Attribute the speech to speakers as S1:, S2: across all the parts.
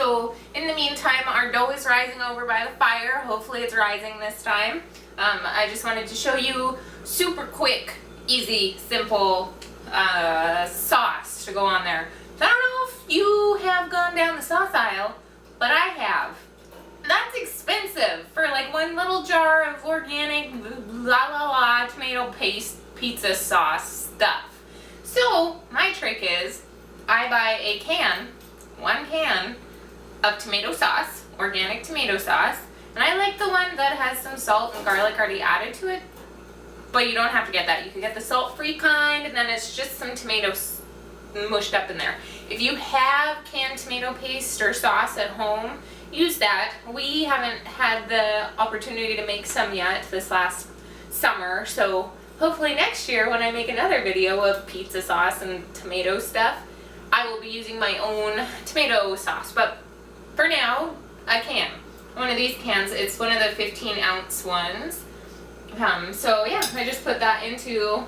S1: So in the meantime, our dough is rising over by the fire. Hopefully it's rising this time. I just wanted to show you super quick, easy, simple sauce to go on there. So I don't know if you have gone down the sauce aisle, but I have. That's expensive for like one little jar of organic tomato paste pizza sauce stuff. So my trick is I buy a can, one can of tomato sauce, organic tomato sauce, and I like the one that has some salt and garlic already added to it, but you don't have to get that. You can get the salt-free kind, and then it's just some tomatoes mushed up in there. If you have canned tomato paste or sauce at home, use that. We haven't had the opportunity to make some yet this last summer, so hopefully next year when I make another video of pizza sauce and tomato stuff, I will be using my own tomato sauce. But for now, a can. One of these cans, it's one of the 15-ounce ones. So yeah, I just put that into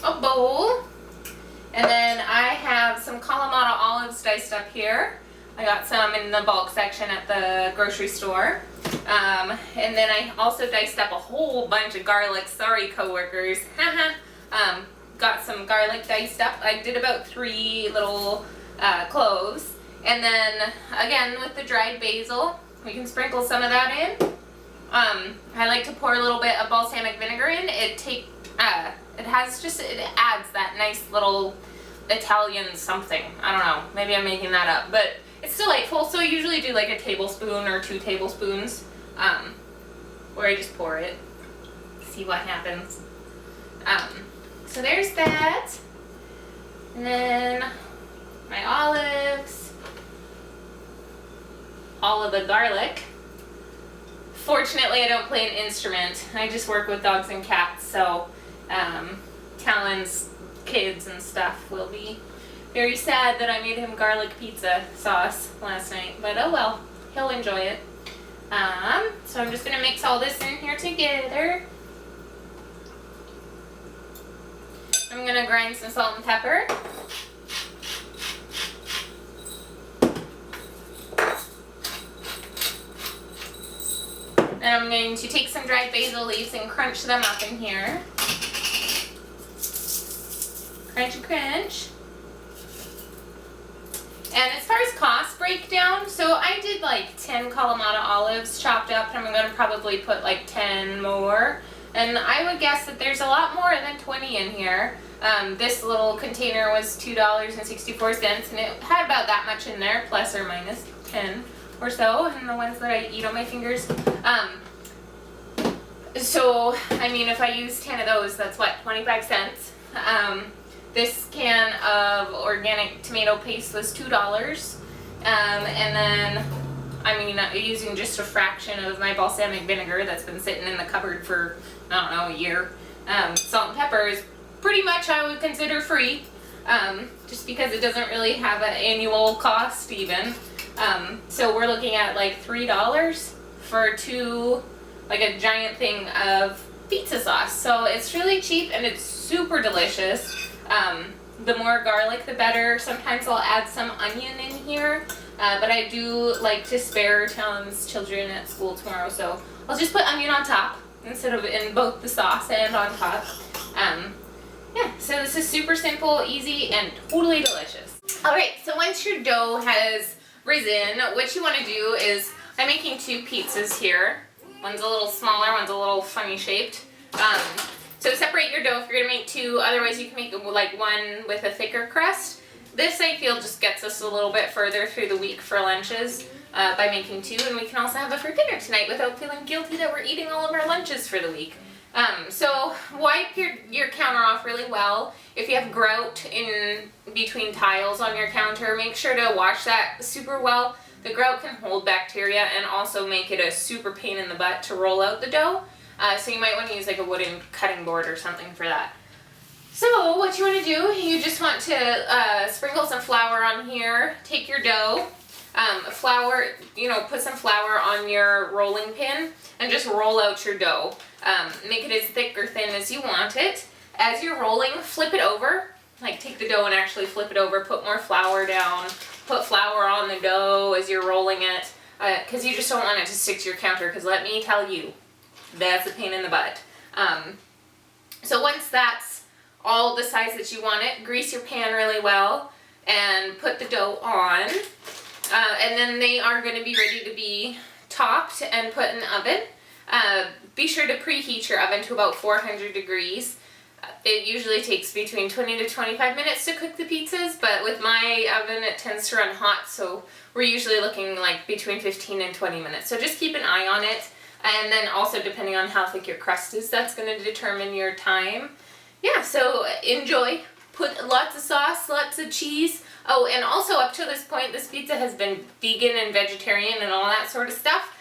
S1: a bowl. And then I have some Kalamata olives diced up here. I got some in the bulk section at the grocery store. And then I also diced up a whole bunch of garlic. Sorry, coworkers. Got some garlic diced up. I did about 3 little cloves. And then, again, with the dried basil, we can sprinkle some of that in. I like to pour a little bit of balsamic vinegar in. It adds that nice little Italian something. I don't know. Maybe I'm making that up. But it's delightful. So I usually do like a tablespoon or 2 tablespoons where I just pour it. See what happens. So there's that. And then my olives. All of the garlic. Fortunately, I don't play an instrument. I just work with dogs and cats, so Talon's kids and stuff will be very sad that I made him garlic pizza sauce last night, but oh well, he'll enjoy it. So I'm just going to mix all this in here together. I'm going to grind some salt and pepper. Then I'm going to take some dried basil leaves and crunch them up in here. Crunchy crunch. And as far as cost breakdown, so I did like 10 Kalamata olives chopped up, and I'm going to probably put like 10 more. And I would guess that there's a lot more than 20 in here. This little container was $2.64, and it had about that much in there, plus or minus 10 or so, and the ones that I eat on my fingers. So, I mean, if I use 10 of those, that's what, 25 cents? This can of organic tomato paste was $2. And then, I mean, using just a fraction of my balsamic vinegar that's been sitting in the cupboard for, I don't know, a year. Salt and pepper is pretty much, I would consider, free. Just because it doesn't really have an annual cost even. So we're looking at like $3 for like a giant thing of pizza sauce. So it's really cheap and it's super delicious. The more garlic, the better. Sometimes I'll add some onion in here, but I do like to spare Talon's children at school tomorrow, so I'll just put onion on top instead of in both the sauce and on top. Yeah, so this is super simple, easy, and totally delicious. Alright, so once your dough has risen, what you want to do is, I'm making 2 pizzas here. One's a little smaller, one's a little funny shaped. So separate your dough if you're going to make 2, otherwise you can make like one with a thicker crust. This I feel just gets us a little bit further through the week for lunches by making 2, and we can also have it for dinner tonight without feeling guilty that we're eating all of our lunches for the week. So wipe your counter off really well. If you have grout in between tiles on your counter, make sure to wash that super well. The grout can hold bacteria and also make it a super pain in the butt to roll out the dough. So you might want to use like a wooden cutting board or something for that. So what you want to do, you just want to sprinkle some flour on here. Take your dough, put some flour on your rolling pin and just roll out your dough. Make it as thick or thin as you want it. As you're rolling, flip it over. Like take the dough and actually flip it over, put more flour down, put flour on the dough as you're rolling it, because you just don't want it to stick to your counter, because let me tell you, that's a pain in the butt. So once that's all the size that you want it, grease your pan really well and put the dough on. And then they are going to be ready to be topped and put in the oven. Be sure to preheat your oven to about 400 degrees. It usually takes between 20 to 25 minutes to cook the pizzas, but with my oven it tends to run hot, so we're usually looking like between 15 and 20 minutes. So just keep an eye on it, and then also depending on how thick your crust is, that's going to determine your time. Yeah, so enjoy. Put lots of sauce, lots of cheese. Oh, and also up to this point, this pizza has been vegan and vegetarian and all that sort of stuff.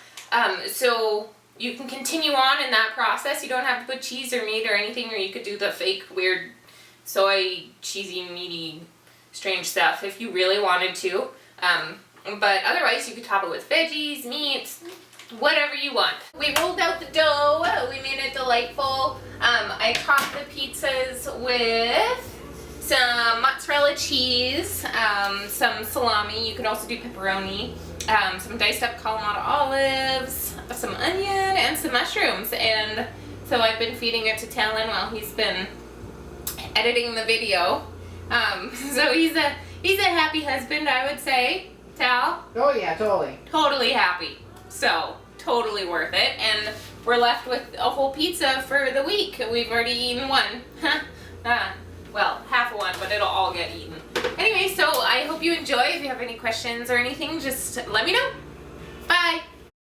S1: So you can continue on in that process. You don't have to put cheese or meat or anything, or you could do the fake weird soy, cheesy, meaty, strange stuff if you really wanted to. But otherwise, you could top it with veggies, meats, whatever you want. We rolled out the dough. We made it delightful. I topped the pizzas with some mozzarella cheese, some salami. You could also do pepperoni, some diced up Kalamata olives, some onion, and some mushrooms. And so I've been feeding it to Talon while he's been editing the video. So he's a happy husband, I would say. Tal?
S2: Oh yeah, totally.
S1: Totally happy. So totally worth it. And we're left with a whole pizza for the week. We've already eaten one. Well, half of one, but it'll all get eaten. Anyway, so I hope you enjoy. If you have any questions or anything, just let me know. Bye!